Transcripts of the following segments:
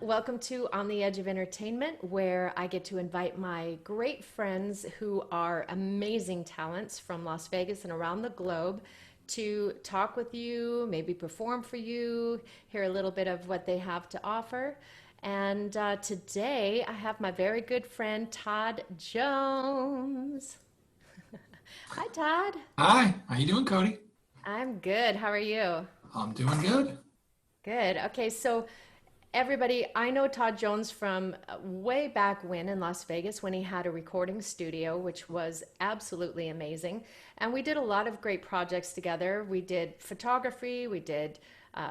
Welcome to On the Edge of Entertainment, where I get to invite my great friends who are amazing talents from Las Vegas and around the globe to talk with you, maybe perform for you, hear a little bit of what they have to offer. And today I have my very good friend Todd Jones. Hi, Todd. Hi, how you doing, Cody? I'm good. How are you? I'm doing good. Good. Okay, so everybody, I know Todd Jones from way back when in Las Vegas when he had a recording studio, which was absolutely amazing. And we did a lot of great projects together. We did photography, we did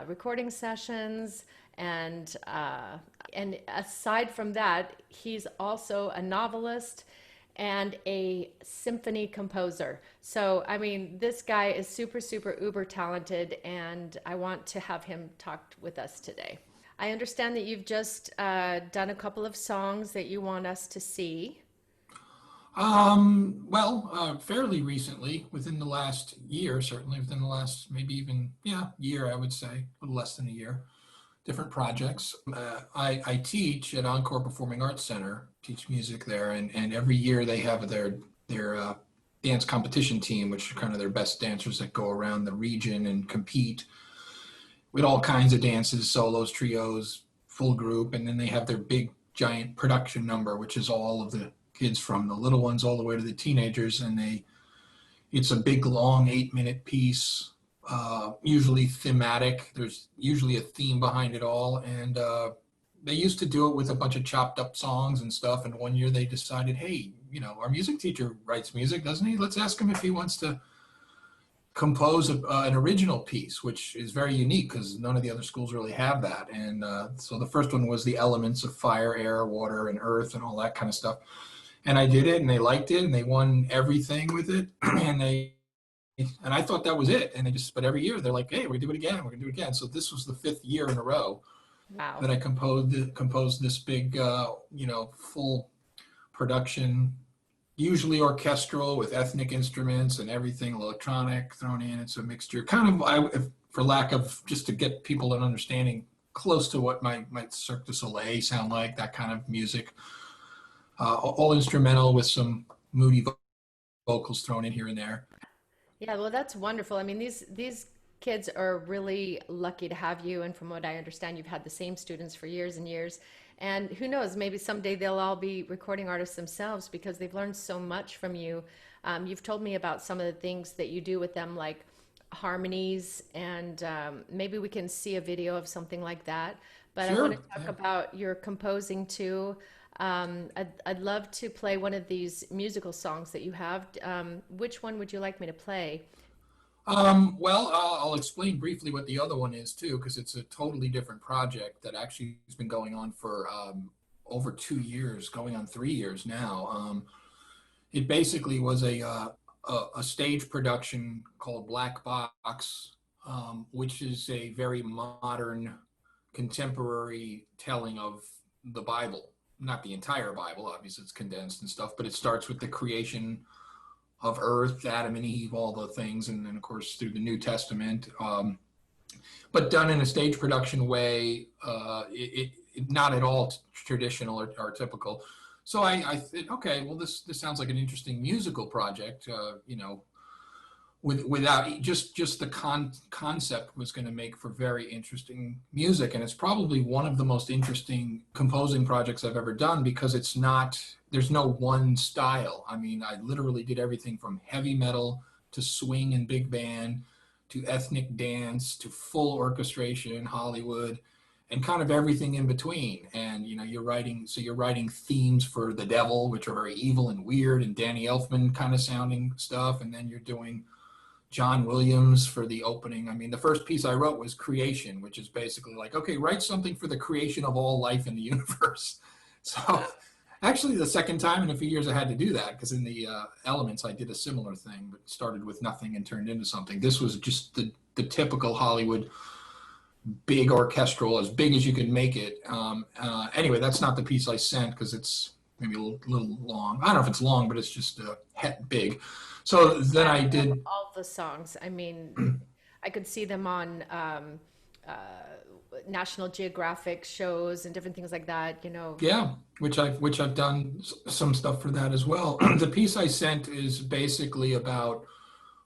recording sessions, and aside from that, he's also a novelist and a symphony composer. So, I mean, this guy is super, super uber talented, and I want to have him talk with us today. I understand that you've just done a couple of songs that you want us to see. Fairly recently, within the last year, certainly within the last maybe even, yeah, year, I would say, a little less than a year, different projects. I teach at Encore Performing Arts Center, teach music there, and every year they have their dance competition team, which are kind of their best dancers that go around the region and compete with all kinds of dances, solos, trios, full group, and then they have their big giant production number, which is all of the kids from the little ones all the way to the teenagers, and it's a big long 8-minute piece, usually thematic. There's usually a theme behind it all, and they used to do it with a bunch of chopped up songs and stuff. And one year they decided, hey, our music teacher writes music, doesn't he? Let's ask him if he wants to compose an original piece, which is very unique because none of the other schools really have that. And so the first one was the elements of fire, air, water, and earth, and all that kind of stuff. And I did it, and they liked it, and they won everything with it. And I thought that was it. And but every year they're like, hey, we're gonna do it again. We're gonna do it again. So this was the 5th year in a row Wow. that I composed this big, full production, usually orchestral with ethnic instruments and everything electronic thrown in. It's a mixture, kind of, for lack of, just to get people an understanding, close to what might Cirque du Soleil sound like, that kind of music. All instrumental with some moody vocals thrown in here and there. Yeah, well, that's wonderful. I mean, these kids are really lucky to have you, and from what I understand, you've had the same students for years and years. And who knows, maybe someday they'll all be recording artists themselves because they've learned so much from you. You've told me about some of the things that you do with them, like harmonies, and maybe we can see a video of something like that. But I want to Sure. talk Yeah. about your composing too. I'd love to play one of these musical songs that you have. Which one would you like me to play? I'll explain briefly what the other one is too, because it's a totally different project that actually has been going on for over 2 years, going on 3 years now. It basically was a stage production called Black Box, which is a very modern, contemporary telling of the Bible. Not the entire Bible, obviously it's condensed and stuff, but it starts with the creation of Earth, Adam and Eve, all the things, and then of course through the New Testament, but done in a stage production way, not at all traditional or typical. So I thought, okay, well this sounds like an interesting musical project, without just the concept was going to make for very interesting music. And it's probably one of the most interesting composing projects I've ever done, because there's no one style. I mean, I literally did everything from heavy metal to swing and big band to ethnic dance to full orchestration, Hollywood, and kind of everything in between. And you're writing themes for the devil, which are very evil and weird and Danny Elfman kind of sounding stuff, and then you're doing John Williams for the opening. I mean, the first piece I wrote was creation, which is basically like, okay, write something for the creation of all life in the universe. So actually the second time in a few years I had to do that, because in the Elements I did a similar thing, but started with nothing and turned into something. This was just the typical Hollywood big orchestral, as big as you could make it. Anyway, that's not the piece I sent because it's maybe a little long. I don't know if it's long, but it's just big. So then Yeah, I I love did. all the songs. I mean, I could see them on uh, National Geographic shows and different things like that, you know. Yeah, which I've done some stuff for that as well. The piece I sent is basically about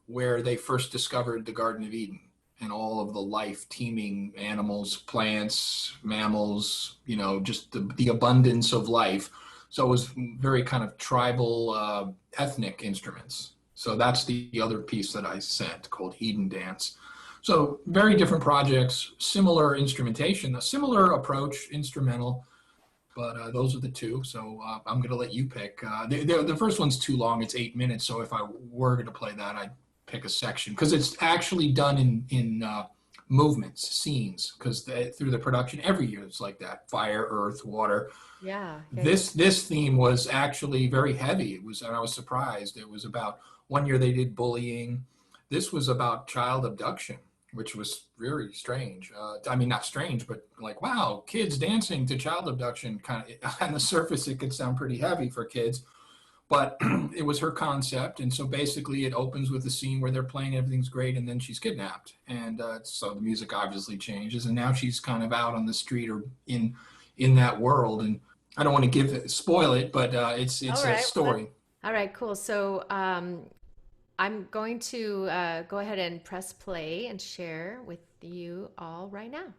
where they first discovered the Garden of Eden and all of the life teeming animals, plants, mammals, just the abundance of life. So it was very kind of tribal, ethnic instruments. So that's the other piece that I sent called Eden Dance. So very different projects, similar instrumentation, a similar approach, instrumental, but those are the two. So I'm going to let you pick. The first one's too long. It's 8 minutes. So if I were going to play that, I'd pick a section because it's actually done in movements, scenes. Because through the production, every year it's like that: fire, earth, water. Yeah. This theme was actually very heavy. And I was surprised. It was about one year they did bullying. This was about child abduction, which was very strange. I mean, not strange, but like, wow, kids dancing to child abduction. Kind of on the surface, it could sound pretty heavy for kids, but it was her concept. And so basically, it opens with a scene where they're playing, everything's great, and then she's kidnapped. And so the music obviously changes, and now she's kind of out on the street or in that world. And I don't want to spoil it, but it's All a right. story. All right, cool. So I'm going to go ahead and press play and share with you all right now.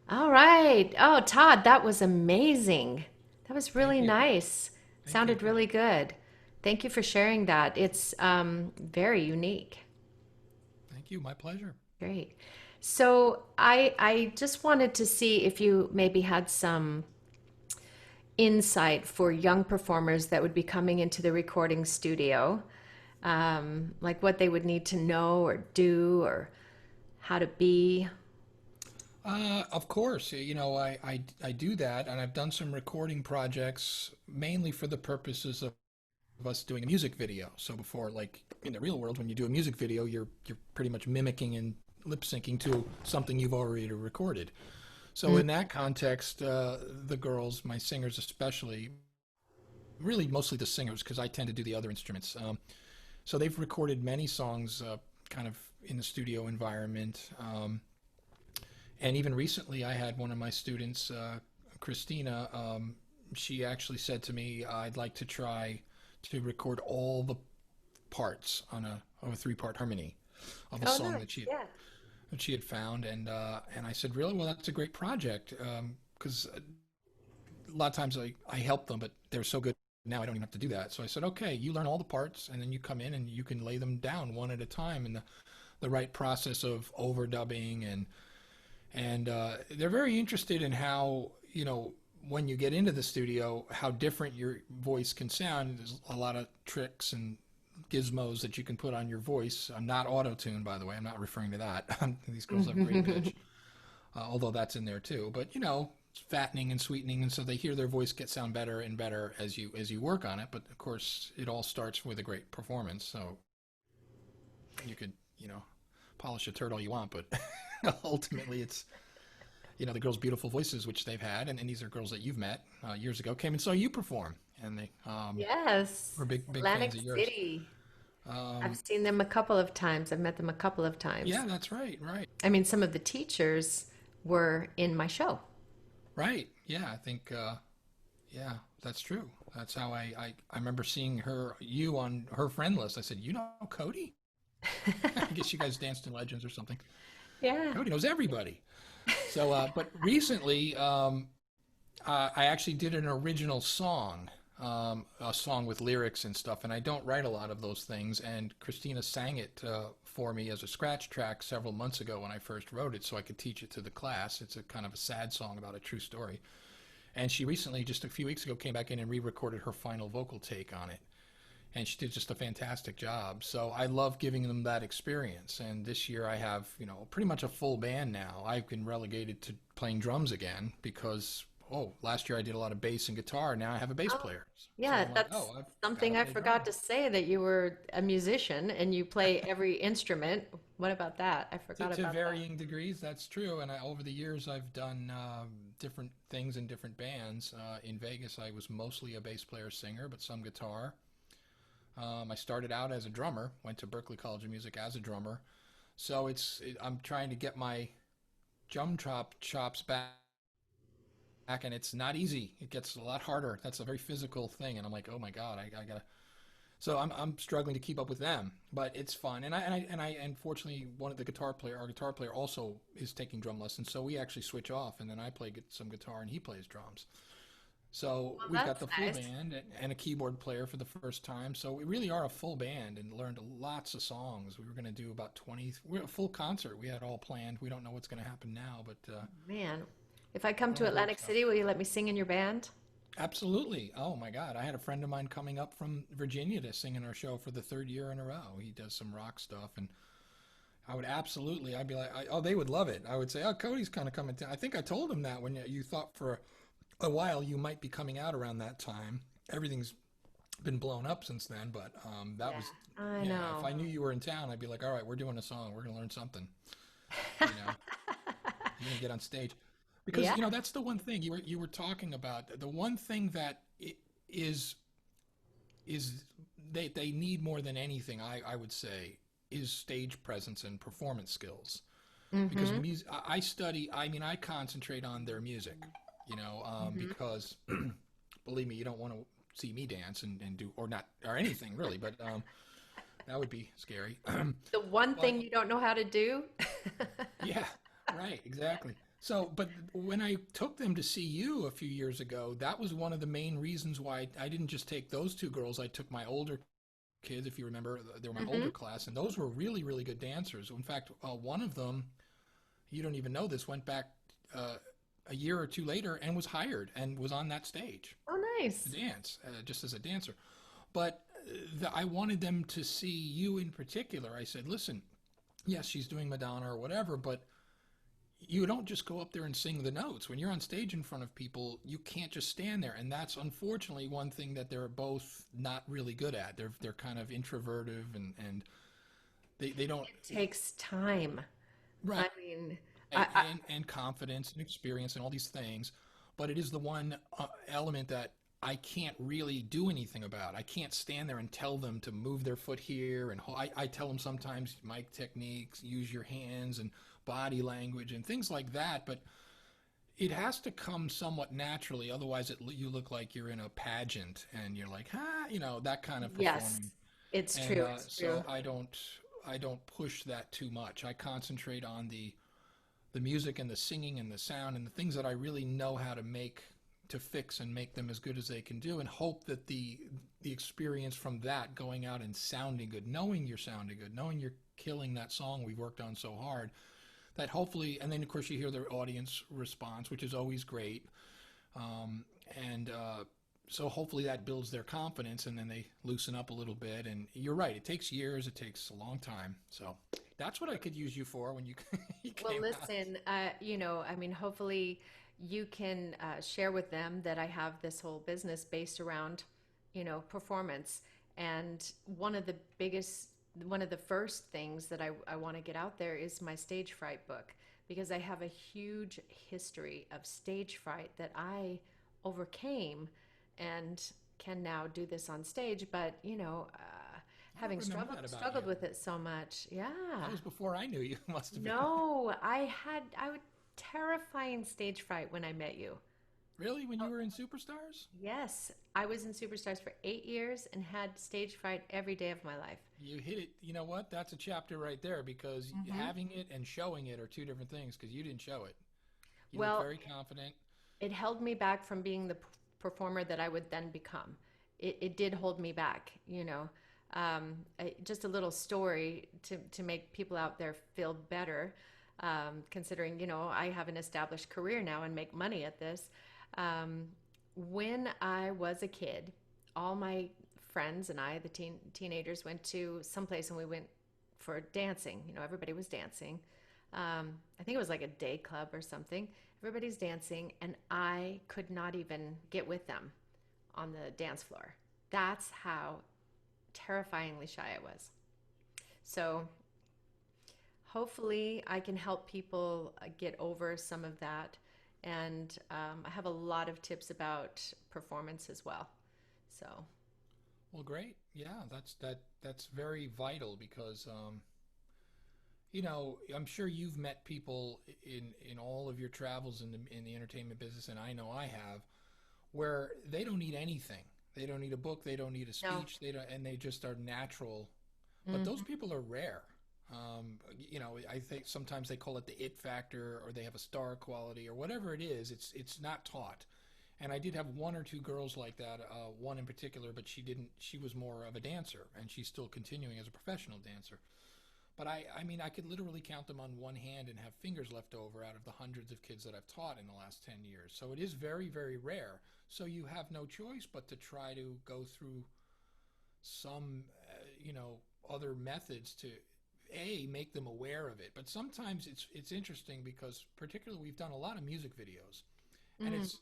All right. Oh, Todd, that was amazing. That was Thank really you. nice. Thank you. Sounded really good. Thank you for sharing that. It's very unique. Thank you. My pleasure. Great. So I just wanted to see if you maybe had some insight for young performers that would be coming into the recording studio, like what they would need to know or do or how to be. Of course, I do that, and I've done some recording projects mainly for the purposes of us doing a music video. So before, like in the real world, when you do a music video, you're pretty much mimicking and lip syncing to something you've already recorded. So in that context, the girls, my singers especially, really mostly the singers, because I tend to do the other instruments. So they've recorded many songs, kind of in the studio environment. And even recently, I had one of my students, Christina. She actually said to me, "I'd like to try to record all the parts on a three-part harmony of a Oh, song nice. Yeah. that she had found." And I said, "Really? Well, that's a great project." Because a lot of times I help them, but they're so good now I don't even have to do that. So I said, "Okay, you learn all the parts, and then you come in and you can lay them down one at a time in the right process of overdubbing and they're very interested in how when you get into the studio, how different your voice can sound. There's a lot of tricks and gizmos that you can put on your voice. I'm not auto-tuned, by the way. I'm not referring to that. These girls have great pitch, although that's in there too. But it's fattening and sweetening, and so they hear their voice get sound better and better as you work on it. But of course, it all starts with a great performance. So you could polish a turd all you want, but ultimately it's the girls' beautiful voices, which they've had, and these are girls that you've met years ago, came and saw you perform, and they Yes, were big Atlantic fans of yours. City. I've Um, seen them a couple of times. I've met them a couple of times. yeah, that's right, right, I mean, some of the teachers were in my show. right. Yeah, I think yeah, that's true. That's how I remember seeing you on her friend list. I said, Coty? I guess you guys danced in Legends or something. Yeah. Coty knows everybody. So, but recently, I actually did an original song, a song with lyrics and stuff, and I don't write a lot of those things. And Christina sang it for me as a scratch track several months ago when I first wrote it, so I could teach it to the class. It's a kind of a sad song about a true story. And she recently, just a few weeks ago, came back in and re-recorded her final vocal take on it. And she did just a fantastic job. So I love giving them that experience. And this year I have, pretty much a full band now. I've been relegated to playing drums again because, last year I did a lot of bass and guitar. Now I have a bass Oh, player. So yeah, I'm like, that's I've got to something I play forgot drums. to say that you were a musician and you play every instrument. What about that? I To, forgot to about that. varying degrees, that's true. And over the years, I've done different things in different bands. In Vegas, I was mostly a bass player singer, but some guitar. I started out as a drummer, went to Berklee College of Music as a drummer. So I'm trying to get my chops back, and it's not easy. It gets a lot harder. That's a very physical thing, and I'm like, oh my God, I gotta. So I'm struggling to keep up with them, but it's fun. And fortunately, our guitar player also is taking drum lessons. So we actually switch off, and then I play some guitar, and he plays drums. So Well, we've got that's the full nice. band and a keyboard player for the first time. So we really are a full band and learned lots of songs. We were going to do about 20, we're a full concert. We had all planned. We don't know what's going to happen now, but Man, if I come to all great Atlantic stuff. City, will you let me sing in your band? Absolutely. Oh my God. I had a friend of mine coming up from Virginia to sing in our show for the third year in a row. He does some rock stuff, and I'd be like, they would love it. I would say, oh, Cody's kind of coming down. I think I told him that when you thought for a while you might be coming out around that time. Everything's been blown up since then, but that Yeah, was, I yeah, if know. I knew you were in town, I'd be like, all right, we're doing a song. We're going to learn something. You know, you're going to get on stage. Because, Yeah. that's the one thing you were talking about. The one thing that is is they need more than anything, I would say, is stage presence and performance skills. Because Mm-hmm. music, I mean, I concentrate on their music, Mm-hmm. because believe me, you don't want to see me dance and do, or not, or anything really, but that would be scary. The one But thing you don't know how to do? yeah, right, exactly. So, but when I took them to see you a few years ago, that was one of the main reasons why I didn't just take those two girls. I took my older kids, if you remember, they were my Mm-hmm. older class, and those were really, really good dancers. In fact, one of them, you don't even know this, went back uh, a year or two later and was hired and was on that stage Oh, to nice. dance, just as a dancer. But I wanted them to see you in particular. I said, listen, yes, she's doing Madonna or whatever, but you don't just go up there and sing the notes. When you're on stage in front of people, you can't just stand there. And that's unfortunately one thing that they're both not really good at. They're kind of introverted, and they don't. It takes time. Right. I mean, and, I and confidence and experience and all these things, but it is the one element that I can't really do anything about. I can't stand there and tell them to move their foot here, and I tell them sometimes mic techniques, use your hands and body language and things like that, but it has to come somewhat naturally. Otherwise, you look like you're in a pageant and you're like, that kind of yes, performing. it's And true. It's true. so I don't push that too much. I concentrate on the music and the singing and the sound and the things that I really know how to fix and make them as good as they can do, and hope that the experience from that, going out and sounding good, knowing you're sounding good, knowing you're killing that song we've worked on so hard, that hopefully, and then of course you hear the audience response, which is always great. And so hopefully that builds their confidence, and then they loosen up a little bit. And you're right, it takes years, it takes a long time. So that's what I could use you for when you, you Well, came out. listen, I mean, hopefully you can share with them that I have this whole business based around, performance. And one of the first things that I want to get out there is my Stage Fright book, because I have a huge history of stage fright that I overcame and can now do this on stage. But, I don't having remember that about struggled you. with it so much. That Yeah. was before I knew you, must have been. No, I would terrifying stage fright when I met you. Really? When you were in Superstars? Yes, I was in Superstars for 8 years and had stage fright every day of my life. You hit it. You know what? That's a chapter right there, because having it and showing it are two different things, because you didn't show it. You look Well, very confident. it held me back from being the performer that I would then become. It did hold me back, just a little story to make people out there feel better, considering, I have an established career now and make money at this. Um, when I was a kid, all my friends and I, the teenagers, went to someplace and we went for dancing. Everybody was dancing. I think it was like a day club or something. Everybody's dancing, and I could not even get with them on the dance floor. That's how terrifyingly shy I was. So hopefully I can help people get over some of that. And I have a lot of tips about performance as well. So, Well, great. Yeah, that's very vital, because you know, I'm sure you've met people in all of your travels in the entertainment business, and I know I have, where they don't need anything. They don't need a book. They don't need a no. speech. They don't, and they just are natural. But those Mhm. people are rare. You know, I think sometimes they call it the it factor, or they have a star quality, or whatever it is. It's not taught. And I did have one or two girls like that. One in particular, but she didn't. She was more of a dancer, and she's still continuing as a professional dancer. But I mean, I could literally count them on one hand and have fingers left over out of the hundreds of kids that I've taught in the last 10 years. So it is very, very rare. So you have no choice but to try to go through some, you know, other methods to make them aware of it. But sometimes it's interesting, because particularly we've done a lot of music videos, and Mm. it's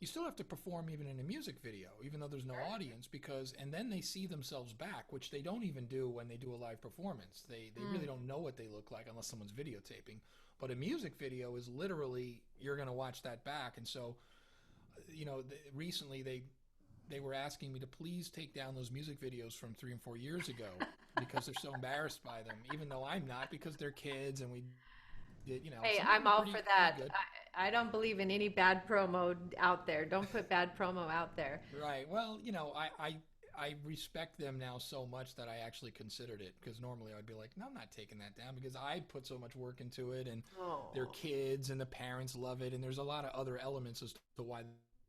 you still have to perform even in a music video, even though there's no audience, because and then they see themselves back, which they don't even do when they do a live performance. They really Mm. don't know what they look like unless someone's videotaping. But a music video is literally, you're going to watch that back. And so, you know, recently they were asking me to please take down those music videos from 3 and 4 years ago, because they're so embarrassed by them, even though I'm not, because they're kids and we did, you know, Hey, some of them I'm are all for pretty that. good. I don't believe in any bad promo out there. Don't put bad promo out there. Right. Well, you know, I respect them now so much that I actually considered it, because normally I'd be like, no, I'm not taking that down, because I put so much work into it, and their Oh. kids and the parents love it, and there's a lot of other elements as to why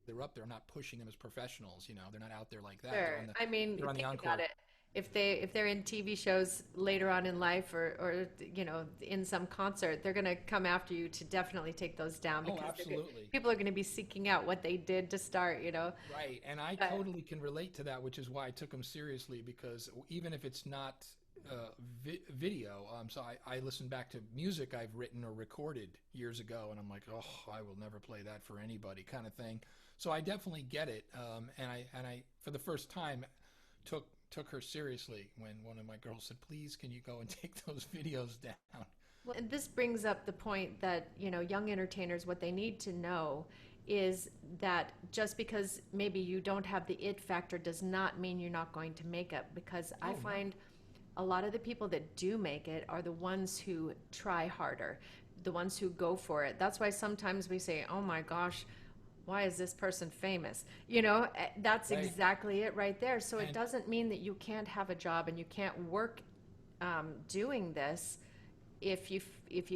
they're up there. I'm not pushing them as professionals, you know. They're not out there like that. Sure. I mean, They're on the think about encore. it. If they're in TV shows later on in life, or in some concert, they're gonna come after you to definitely take those down, Oh, because absolutely. people are gonna be seeking out what they did to start. Right, and I But totally can relate to that, which is why I took them seriously, because even if it's not video, so I listen back to music I've written or recorded years ago, and I'm like, oh, I will never play that for anybody, kind of thing. So I definitely get it, and I for the first time took her seriously when one of my girls said, please, can you go and take those videos down? Well, and this brings up the point that, young entertainers, what they need to know is that just because maybe you don't have the it factor does not mean you're not going to make it. Because I Oh no. find a lot of the people that do make it are the ones who try harder, the ones who go for it. That's why sometimes we say, oh my gosh, why is this person famous? That's Right. exactly it right there. So it And doesn't mean that you can't have a job and you can't work doing this if you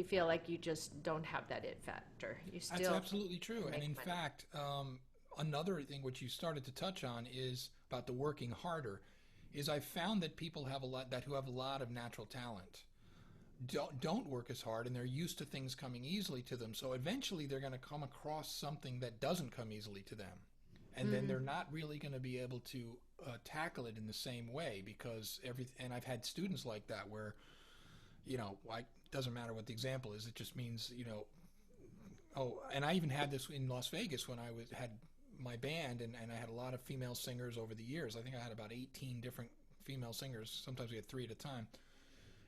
feel like you just don't have that it factor. You that's still absolutely true. can And make in money. fact, another thing which you started to touch on is about the working harder. Is I've found that people have a lot that who have a lot of natural talent. don't work as hard, and they're used to things coming easily to them. So eventually they're going to come across something that doesn't come easily to them, and then they're not really going to be able to tackle it in the same way, because and I've had students like that where, doesn't matter what the example is, it just means, oh, and I even had this in Las Vegas when had my band, and I had a lot of female singers over the years. I think I had about 18 different female singers. Sometimes we had 3 at a time.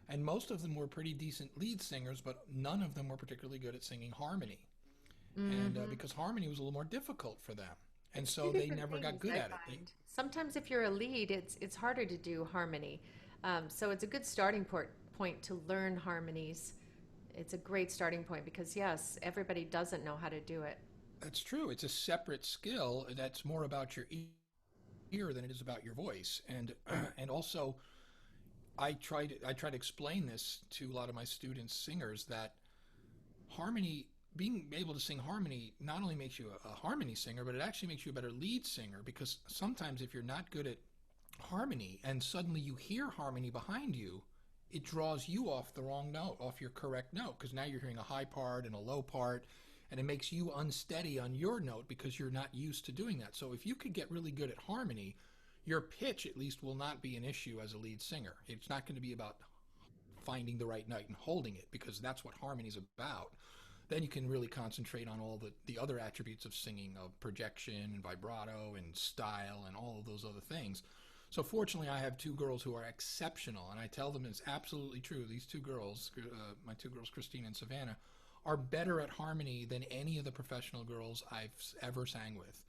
And most of them were pretty decent lead singers, but none of them were particularly good at singing harmony. And because harmony was a little more difficult for them. And so they never got good at it. Sometimes if you're a lead, it's harder to do harmony. So it's a good starting point to learn harmonies. It's a great starting point because, yes, everybody doesn't know how to do it. That's true. It's a separate skill that's more about your ear than it is about your voice. And also, I try to explain this to a lot of my students, singers, that harmony, being able to sing harmony, not only makes you a harmony singer, but it actually makes you a better lead singer, because sometimes if you're not good at harmony and suddenly you hear harmony behind you, it draws you off the wrong note, off your correct note, because now you're hearing a high part and a low part, and it makes you unsteady on your note because you're not used to doing that. So if you could get really good at harmony, your pitch at least will not be an issue as a lead singer. It's not going to be about finding the right note and holding it, because that's what harmony is about. Then you can really concentrate on all the other attributes of singing, of projection and vibrato and style and all of those other things. So fortunately, I have 2 girls who are exceptional, and I tell them it's absolutely true. These 2 girls, my 2 girls, Christina and Savannah, are better at harmony than any of the professional girls I've ever sang with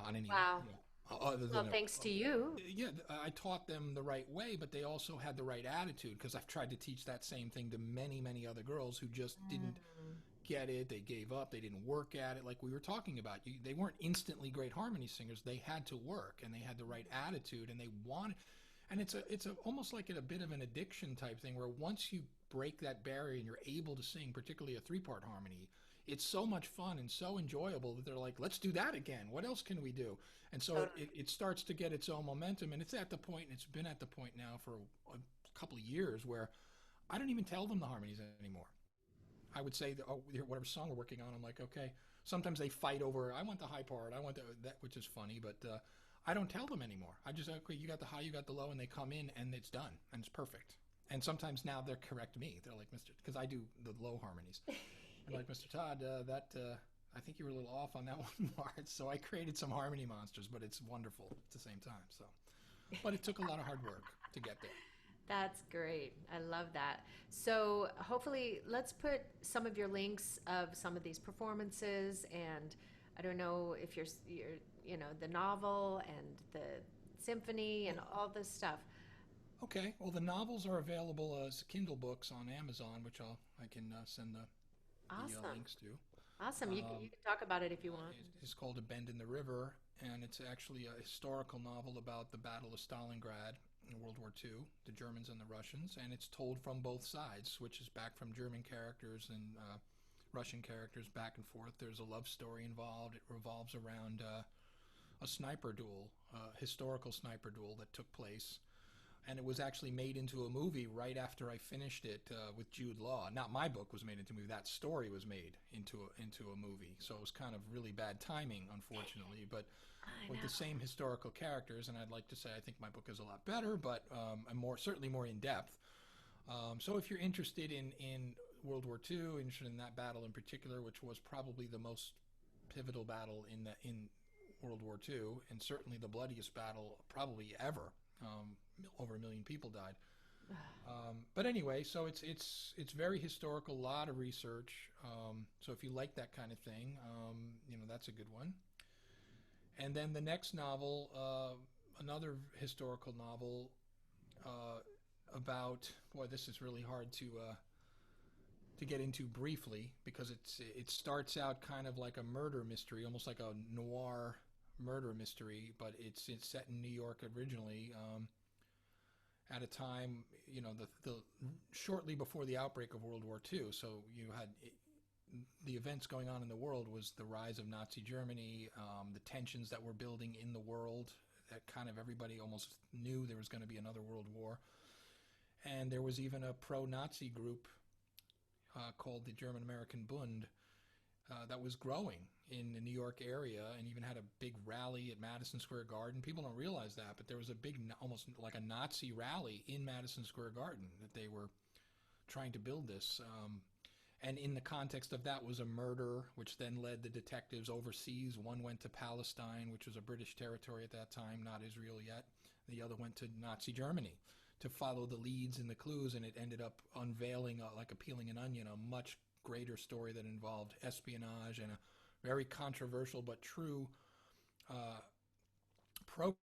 on any. Wow. Other than Well, thanks to you. Yeah, I taught them the right way, but they also had the right attitude, because I've tried to teach that same thing to many, many other girls who just didn't get it. They gave up. They didn't work at it, like we were talking about. They weren't instantly great harmony singers. They had to work, and they had the right attitude, and they wanted. And it's almost like a bit of an addiction type thing, where once you break that barrier and you're able to sing, particularly a 3-part harmony, it's so much fun and so enjoyable that they're like, let's do that again. What else can we do? And so it starts to get its own momentum, and it's at the point, and it's been at the point now for a couple of years, where I don't even tell them the harmonies anymore. I would say, whatever song we're working on, I'm like, okay. Sometimes they fight over, I want the high part, I want that, which is funny, but I don't tell them anymore. I just, okay, you got the high, you got the low, and they come in, and it's done, and it's perfect. And sometimes now they'll correct me. They're like, because I do the low harmonies. I'm like, Mr. Todd, I think you were a little off on that one part. So I created some harmony monsters, but it's wonderful at the same time. So, but it took a lot of hard work to get there. That's great. I love that. So hopefully, let's put some of your links of some of these performances, and I don't know if you're the novel and the symphony and all this stuff. Okay. Well, the novels are available as Kindle books on Amazon, which I can send the links to. Awesome. You can talk about it if you want. It's called A Bend in the River, and it's actually a historical novel about the Battle of Stalingrad in World War II, the Germans and the Russians, and it's told from both sides, switches back from German characters and Russian characters back and forth. There's a love story involved. It revolves around a sniper duel, a historical sniper duel that took place. And it was actually made into a movie right after I finished it with Jude Law. Not my book was made into a movie. That story was made into a movie. So it was kind of really bad timing, unfortunately. But with the same historical characters, and I'd like to say I think my book is a lot better, but certainly more in depth. So if you're interested in World War II, interested in that battle in particular, which was probably the most pivotal battle in World War II, and certainly the bloodiest battle probably ever. Over 1 million people died. But anyway, so it's very historical, a lot of research. So if you like that kind of thing, that's a good one. And then the next novel, another historical novel about, boy, this is really hard to get into briefly, because it starts out kind of like a murder mystery, almost like a noir murder mystery, but it's set in New York originally, at a time, the shortly before the outbreak of World War II. So you had the events going on in the world was the rise of Nazi Germany, the tensions that were building in the world, that kind of everybody almost knew there was going to be another world war. And there was even a pro-Nazi group called the German American Bund that was growing in the New York area, and even had a big rally at Madison Square Garden. People don't realize that, but there was a big, almost like a Nazi rally in Madison Square Garden that they were trying to build this. And in the context of that was a murder, which then led the detectives overseas. One went to Palestine, which was a British territory at that time, not Israel yet. The other went to Nazi Germany to follow the leads and the clues, and it ended up unveiling, like a peeling an onion, a much greater story that involved espionage and a very controversial but true program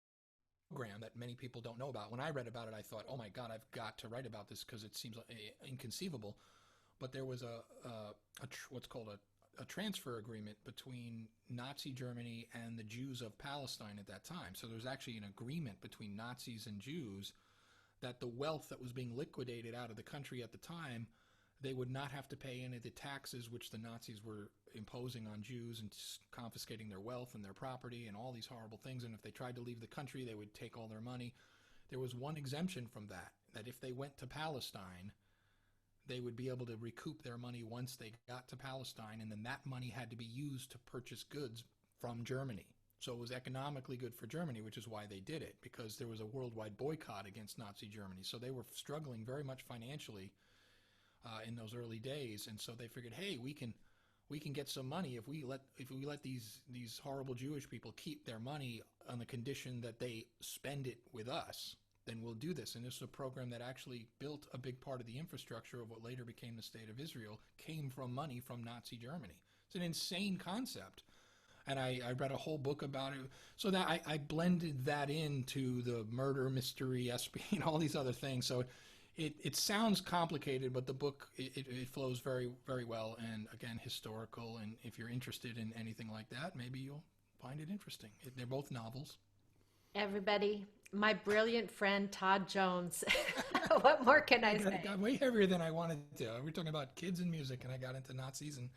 that many people don't know about. When I read about it, I thought, oh my God, I've got to write about this because it seems inconceivable. But there was what's called a transfer agreement between Nazi Germany and the Jews of Palestine at that time. So there was actually an agreement between Nazis and Jews that the wealth that was being liquidated out of the country at the time, they would not have to pay any of the taxes which the Nazis were imposing on Jews and confiscating their wealth and their property and all these horrible things. And if they tried to leave the country, they would take all their money. There was one exemption from that, that if they went to Palestine, they would be able to recoup their money once they got to Palestine, and then that money had to be used to purchase goods from Germany. So it was economically good for Germany, which is why they did it, because there was a worldwide boycott against Nazi Germany. So they were struggling very much financially in those early days, and so they figured, hey, we can get some money if we let these horrible Jewish people keep their money on the condition that they spend it with us. Then we'll do this. And this is a program that actually built a big part of the infrastructure of what later became the State of Israel, came from money from Nazi Germany. It's an insane concept. And I read a whole book about it. So that I blended that into the murder, mystery, espionage, all these other things. So it sounds complicated, but the book, it flows very, very well. And again, historical. And if you're interested in anything like that, maybe you'll find it interesting. They're both novels. Everybody, my brilliant friend Todd Jones. What more can I say? It got way heavier than I wanted to. We're talking about kids and music, and I got into Nazis and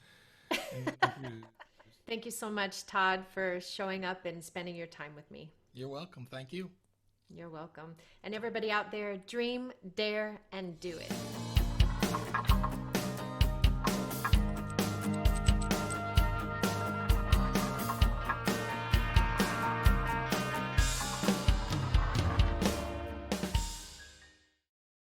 Thank you so much, Todd, for showing up and spending your time with me. You're welcome. Thank you. You're welcome. And everybody out there, dream, dare, and do it.